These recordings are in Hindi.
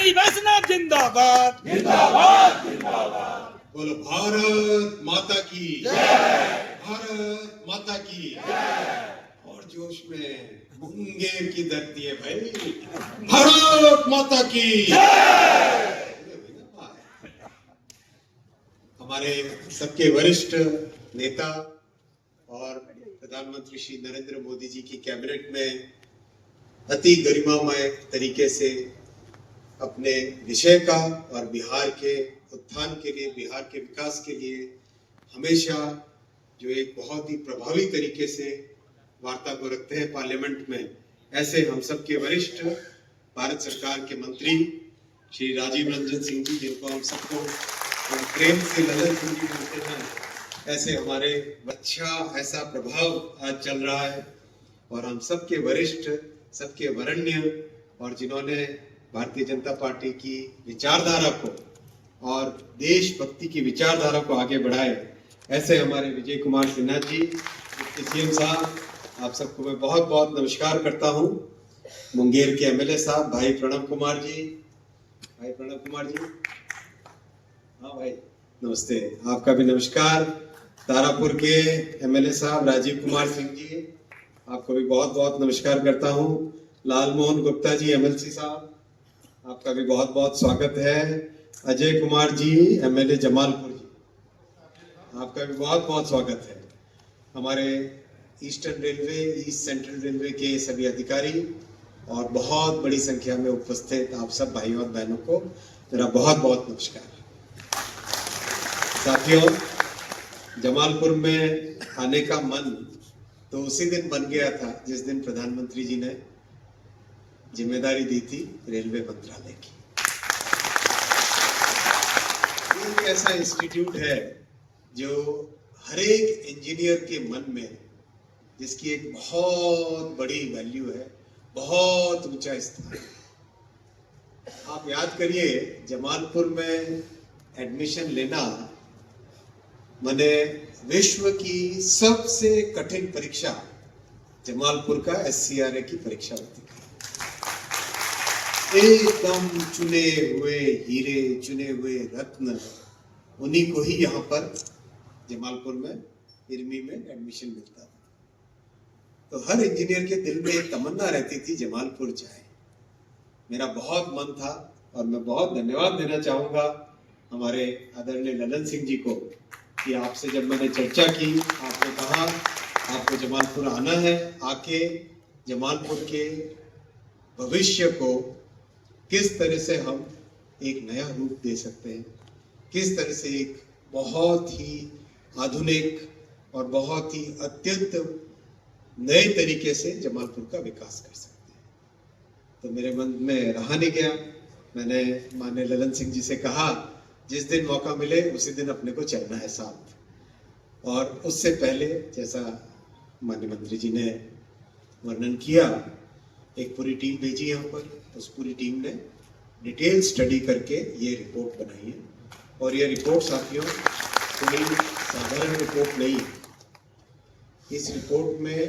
रानी वैष्णव जिंदाबाद। बोलो भारत माता की जय, भारत माता की जय। और जोश में मुंगेर की धरती है भाई, भारत माता की जय। हमारे सबके वरिष्ठ नेता और प्रधानमंत्री श्री नरेंद्र मोदी जी की कैबिनेट में अति गरिमामय तरीके से अपने विषय का और बिहार के उत्थान के लिए, बिहार के विकास के लिए हमेशा जो एक बहुत ही प्रभावी तरीके से वार्ता को रखते हैं पार्लियामेंट में, ऐसे हम सबके वरिष्ठ भारत सरकार के मंत्री श्री राजीव रंजन सिंह जी, जिनको हम सबको प्रेम से ललन सिंह जी बोलते हैं, ऐसे हमारे अच्छा ऐसा प्रभाव आज चल रहा है। और हम सबके वरिष्ठ, सबके वरेण्य, और जिन्होंने भारतीय जनता पार्टी की विचारधारा को और देशभक्ति की विचारधारा को आगे बढ़ाए, ऐसे हमारे विजय कुमार सिन्हा जी, सीएम साहब, आप सबको मैं बहुत बहुत नमस्कार करता हूं। मुंगेर के एमएलए साहब भाई प्रणब कुमार जी, भाई प्रणब कुमार जी, हाँ भाई नमस्ते, आपका भी नमस्कार। तारापुर के एमएलए साहब राजीव कुमार सिंह जी, आपको भी बहुत बहुत नमस्कार करता हूं। लालमोहन गुप्ता जी एमएलसी साहब, आपका भी बहुत बहुत स्वागत है। अजय कुमार जी एमएलए जमालपुर जी, आपका भी बहुत बहुत स्वागत है। हमारे eastern railway, east central railway के सभी अधिकारी और बहुत बड़ी संख्या में उपस्थित आप सब भाइयों और बहनों को मेरा बहुत बहुत नमस्कार। साथियों, जमालपुर में आने का मन तो उसी दिन बन गया था जिस दिन प्रधानमंत्री जी ने जिम्मेदारी दी थी रेलवे मंत्रालय की। एक ऐसा इंस्टीट्यूट है जो हर एक इंजीनियर के मन में, जिसकी एक बहुत बड़ी वैल्यू है, बहुत ऊंचा स्थान। आप याद करिए, जमालपुर में एडमिशन लेना माने विश्व की सबसे कठिन परीक्षा जमालपुर का SCRA की परीक्षा होती है। एकदम चुने हुए हीरे, चुने हुए रत्न, उन्हीं को ही यहाँ पर जमालपुर में इरमी में एडमिशन मिलता था। तो हर इंजीनियर के दिल में एक तमन्ना रहती थी जमालपुर जाए। मेरा बहुत मन था और मैं बहुत धन्यवाद देना चाहूंगा हमारे आदरणीय ललन सिंह जी को कि आपसे जब मैंने चर्चा की, आपने कहा आपको जमालपुर आना है, आके जमालपुर के भविष्य को किस तरह से हम एक नया रूप दे सकते हैं, किस तरह से एक बहुत ही आधुनिक और बहुत ही अत्यंत नए तरीके से जमालपुर का विकास कर सकते हैं। तो मेरे मन में रहा नहीं गया, मैंने माननीय ललन सिंह जी से कहा जिस दिन मौका मिले उसी दिन अपने को चलना है साथ। और उससे पहले, जैसा माननीय मंत्री जी ने वर्णन किया, एक पूरी टीम भेजी यहाँ पर। उस पूरी टीम ने डिटेल स्टडी करके ये रिपोर्ट बनाई है। और ये रिपोर्ट साथियों कोई साधारण रिपोर्ट नहीं है। इस रिपोर्ट में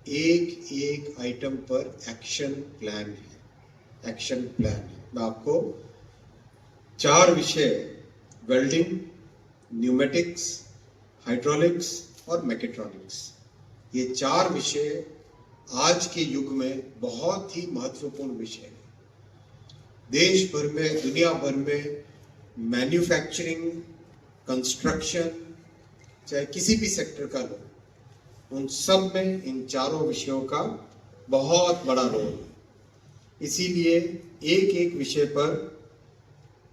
एक एक आइटम पर एक्शन प्लान है, एक्शन प्लान है। मैं आपको 4 विषय, वेल्डिंग, न्यूमेटिक्स, हाइड्रोलिक्स और मैकेट्रॉनिक्स, ये 4 विषय आज के युग में बहुत ही महत्वपूर्ण विषय है। देश भर में, दुनिया भर में मैन्युफैक्चरिंग, कंस्ट्रक्शन, चाहे किसी भी सेक्टर का लो, उन सब में इन 4 विषयों का बहुत बड़ा रोल है। इसीलिए एक एक विषय पर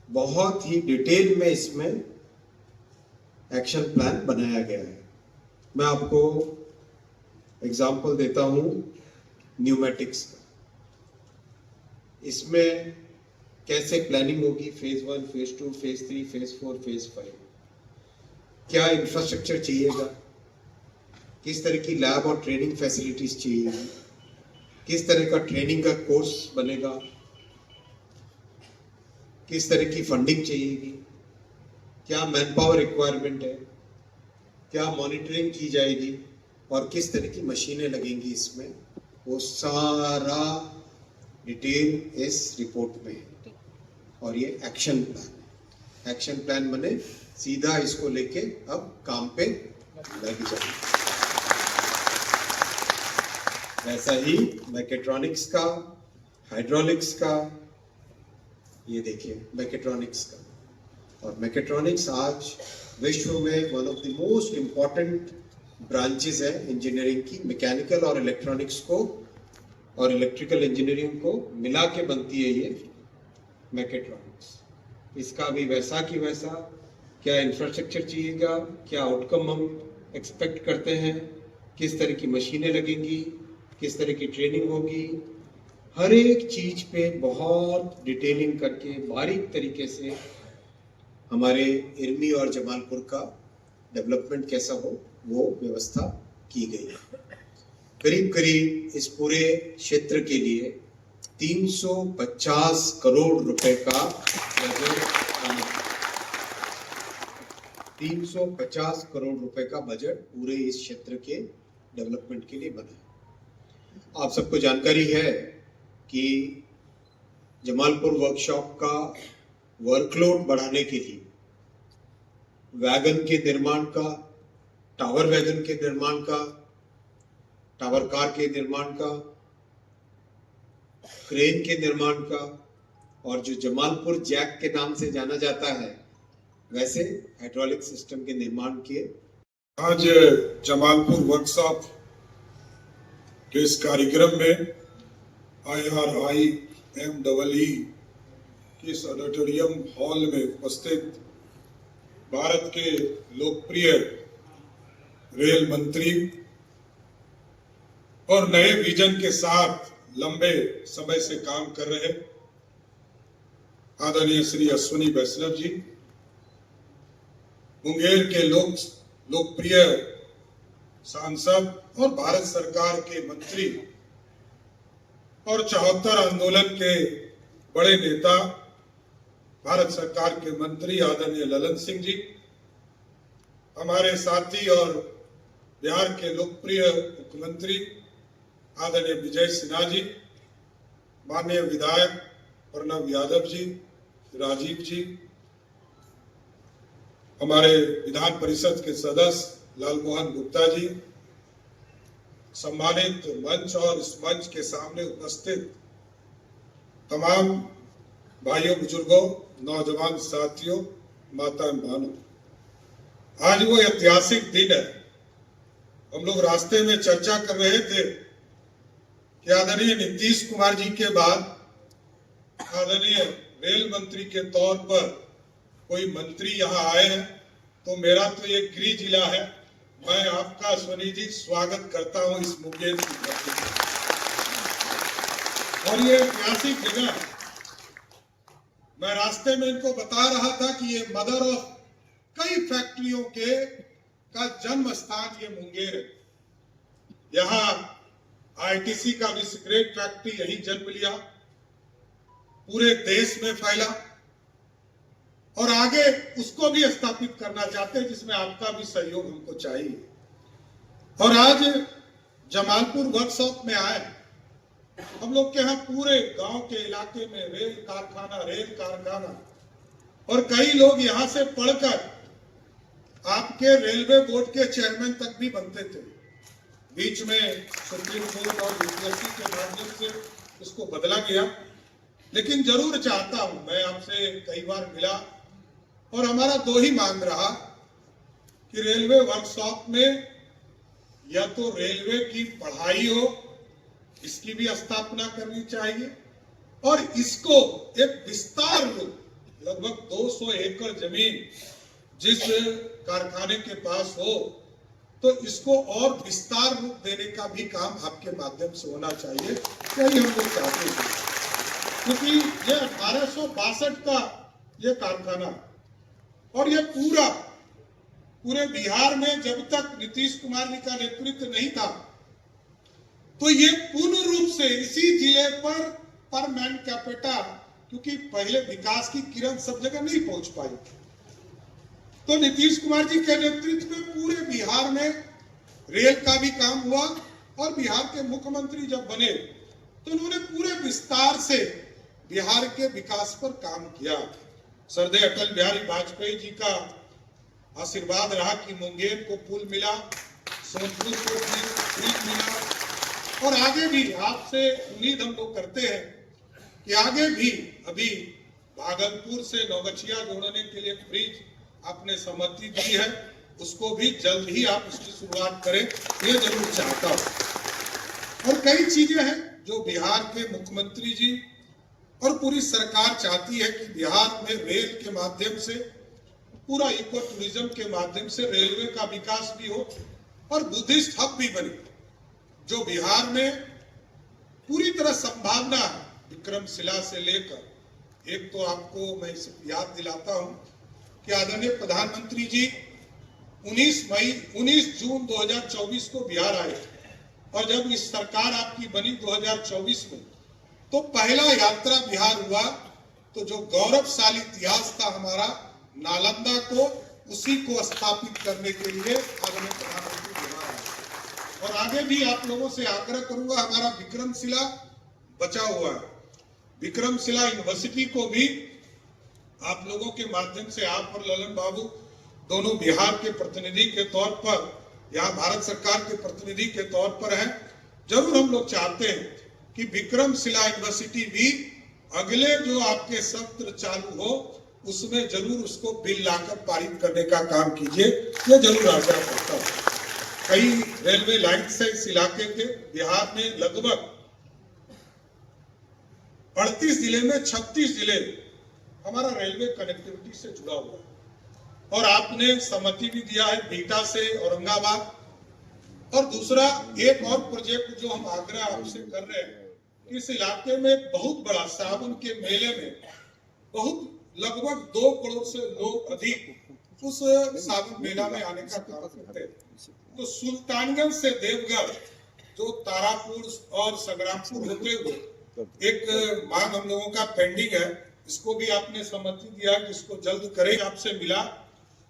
बहुत ही डिटेल में इसमें एक्शन प्लान बनाया गया है। मैं आपको एग्जाम्पल देता हूं न्यूमेटिक्स का। इसमें कैसे प्लानिंग होगी, phase 1, phase 2, phase 3, phase 4, phase 5, क्या इंफ्रास्ट्रक्चर चाहिएगा, किस तरह की लैब और ट्रेनिंग फैसिलिटीज चाहिए, किस तरह का ट्रेनिंग का कोर्स बनेगा, किस तरह की फंडिंग चाहिएगी, क्या मैन पावर रिक्वायरमेंट है, क्या मॉनिटरिंग की जाएगी और किस तरह की मशीनें लगेंगी इसमें, वो सारा डिटेल इस रिपोर्ट में है। और ये एक्शन प्लान। एक्शन प्लान बने सीधा इसको लेके अब काम पे लग जाए। वैसा ही मैकेट्रॉनिक्स का, हाइड्रोलिक्स का, ये देखिए मैकेट्रॉनिक्स का। और मैकेट्रॉनिक्स आज विश्व में one of the most important branches है इंजीनियरिंग की। मैकेनिकल और इलेक्ट्रॉनिक्स को और इलेक्ट्रिकल इंजीनियरिंग को मिला के बनती है ये मैकेट्रॉनिक्स। इसका भी वैसा कि वैसा क्या इंफ्रास्ट्रक्चर चाहिएगा, क्या आउटकम हम एक्सपेक्ट करते हैं, किस तरह की मशीनें लगेंगी, किस तरह की ट्रेनिंग होगी, हर एक चीज पे बहुत डिटेलिंग करके बारीक तरीके से हमारे इरमी और जमालपुर का डेवलपमेंट कैसा हो वो व्यवस्था की गई है। करीब करीब इस पूरे क्षेत्र के लिए 350 करोड़ रुपए का बजट, 350 करोड़ रुपए का बजट पूरे इस क्षेत्र के डेवलपमेंट के लिए बना है। आप सबको जानकारी है कि जमालपुर वर्कशॉप का वर्कलोड बढ़ाने के लिए वैगन के निर्माण का, टावर वैगन के निर्माण का, टावर कार के निर्माण का, क्रेन के निर्माण का, और जो जमालपुर जैक के नाम से जाना जाता है वैसे हाइड्रोलिक सिस्टम के निर्माण के आज जमालपुर वर्कशॉप के इस कार्यक्रम में IRIMEE के इस ऑडिटोरियम हॉल में उपस्थित भारत के लोकप्रिय रेल मंत्री और नए विजन के साथ लंबे समय से काम कर रहे आदरणीय श्री अश्विनी वैष्णव जी, मुंगेर के लोकप्रिय सांसद और भारत सरकार के मंत्री और 74 आंदोलन के बड़े नेता भारत सरकार के मंत्री आदरणीय ललन सिंह जी, हमारे साथी और बिहार के लोकप्रिय मुख्यमंत्री आदरणीय विजय सिन्हा जी, माननीय विधायक प्रणव यादव जी, राजीव जी, हमारे विधान परिषद के सदस्य लालमोहन गुप्ता जी, सम्मानित मंच और इस मंच के सामने उपस्थित तमाम भाइयों बुजुर्गों, नौजवान साथियों, माता बहनों, आज वो ऐतिहासिक दिन है। हम लोग रास्ते में चर्चा कर रहे थे कि आदरणीय नीतीश कुमार जी के बाद आदरणीय रेल मंत्री के तौर पर कोई मंत्री यहाँ आए हैं, तो मेरा तो ये गृह जिला है, मैं आपका अश्विनी जी स्वागत करता हूं इस मुंगेर की धरती पर। और ये ऐतिहासिक जगह, मैं रास्ते में इनको बता रहा था कि ये मदर ऑफ कई फैक्ट्रियों का जन्म स्थान ये मुंगेर है। यहाँ ITC का भी सिगरेट फैक्ट्री यही जन्म लिया, पूरे देश में फैला और आगे उसको भी स्थापित करना चाहते हैं, जिसमें आपका भी सहयोग हमको चाहिए। और आज जमालपुर वर्कशॉप में आए, हम लोग के यहाँ पूरे गांव के इलाके में रेल कारखाना और कई लोग यहाँ से पढ़कर आपके रेलवे बोर्ड के चेयरमैन तक भी बनते थे। बीच में सुप्रीम कोर्ट और यूपीएससी के माध्यम से इसको बदला गया, लेकिन जरूर चाहता हूं, मैं आपसे कई बार मिला और हमारा दो ही मांग रहा कि रेलवे वर्कशॉप में या तो रेलवे की पढ़ाई हो, इसकी भी स्थापना करनी चाहिए, और इसको एक विस्तार रूप, लगभग 200 एकड़ जमीन जिस कारखाने के पास हो, तो इसको और विस्तार रूप देने का भी काम आपके माध्यम से होना चाहिए, यही हम लोग चाहते हैं। क्योंकि ये 1862 का ये कारखाना, और ये पूरे बिहार में जब तक नीतीश कुमार जी का नेतृत्व नहीं था, तो ये पूर्ण रूप से इसी जिले पर मैन कैपिटा, क्योंकि पहले विकास की किरण सब जगह नहीं पहुंच पाई, तो नीतीश कुमार जी के नेतृत्व में पूरे बिहार में रेल का भी काम हुआ। और बिहार के मुख्यमंत्री जब बने तो उन्होंने पूरे विस्तार से बिहार के विकास पर काम किया। श्रद्धेय अटल बिहारी वाजपेयी जी का आशीर्वाद रहा कि मुंगेर को पुल मिला, सोनपुर को ब्रिज मिला, और आगे भी आपसे उम्मीद हम लोग करते हैं कि आगे भी अभी भागलपुर से नौगछिया जोड़ने के लिए ब्रिज आपने सहमति दी है, उसको भी जल्द ही आप उसकी शुरुआत करें, ये जरूर चाहता हूं। और कई चीजें हैं जो बिहार के मुख्यमंत्री जी और पूरी सरकार चाहती है कि बिहार में रेल के माध्यम से, पूरा इको टूरिज्म के माध्यम से रेलवे का विकास भी हो और बुद्धिस्ट हब भी बने, जो बिहार में पूरी तरह संभावना है। विक्रमशिला से लेकर, एक तो आपको मैं याद दिलाता हूं कि आदरणीय प्रधानमंत्री जी 19 जून 2024 को बिहार आए, और जब इस सरकार आपकी बनी 2024 में, तो पहला यात्रा बिहार हुआ, तो जो गौरवशाली इतिहास था हमारा नालंदा को, उसी को स्थापित करने के लिए आदरणीय प्रधानमंत्री बिहार आए। और आगे भी आप लोगों से आग्रह करूंगा, हमारा विक्रमशिला बचा हुआ है, विक्रमशिला यूनिवर्सिटी को भी आप लोगों के माध्यम से, आप और ललन बाबू दोनों बिहार के प्रतिनिधि के तौर पर, यहाँ भारत सरकार के प्रतिनिधि के तौर पर हैं, जरूर हम लोग चाहते हैं कि विक्रमशिला यूनिवर्सिटी भी अगले जो आपके सत्र चालू हो उसमें जरूर उसको बिल लाकर पारित करने का काम कीजिए, ये जरूर आग्रह करता हूँ। कई रेलवे लाइन से इस इलाके के बिहार में लगभग 38 जिले में 36 जिले हमारा रेलवे कनेक्टिविटी से जुड़ा हुआ है, और आपने सहमति भी दिया है बीटा से औरंगाबाद। और दूसरा एक और प्रोजेक्ट जो हम आग्रह आपसे कर रहे हैं, इस इलाके में बहुत बड़ा सावन के मेले में बहुत लगभग 2 करोड़ से लोग अधिक उस सावन मेला में आने का काम करते हैं। तो सुल्तानगंज से देवघर, जो तारापुर और संग्रामपुर होते हुए एक मांग हम लोगों का पेंडिंग है, इसको भी आपने सहमति दिया कि इसको जल्द करें। आपसे मिला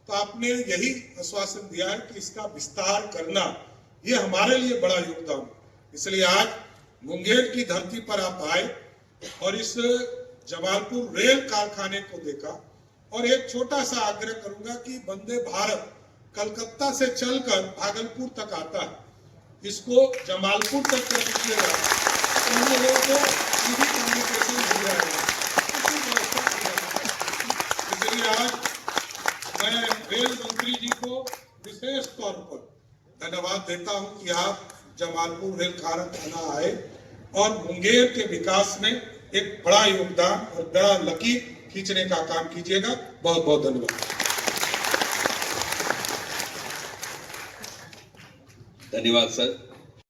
तो आपने यही आश्वासन दिया है कि इसका विस्तार करना, ये हमारे लिए बड़ा योगदान। इसलिए आज मुंगेर की धरती पर आप आए और इस जमालपुर रेल कारखाने को देखा, और एक छोटा सा आग्रह करूंगा कि वंदे भारत कलकत्ता से चलकर भागलपुर तक आता है, इसको जमालपुर तक कर दीजिएगा, तो हम लोगों को सीधी कम्युनिकेशन मिल जाएगा। इसलिए आज मैं रेल मंत्री जी को विशेष तौर पर धन्यवाद देता हूं कि आप जमालपुर रेल कारखाना आए और मुंगेर के विकास में एक बड़ा योगदान और बड़ा लकीर खींचने का काम कीजिएगा। बहुत बहुत धन्यवाद। धन्यवाद सर।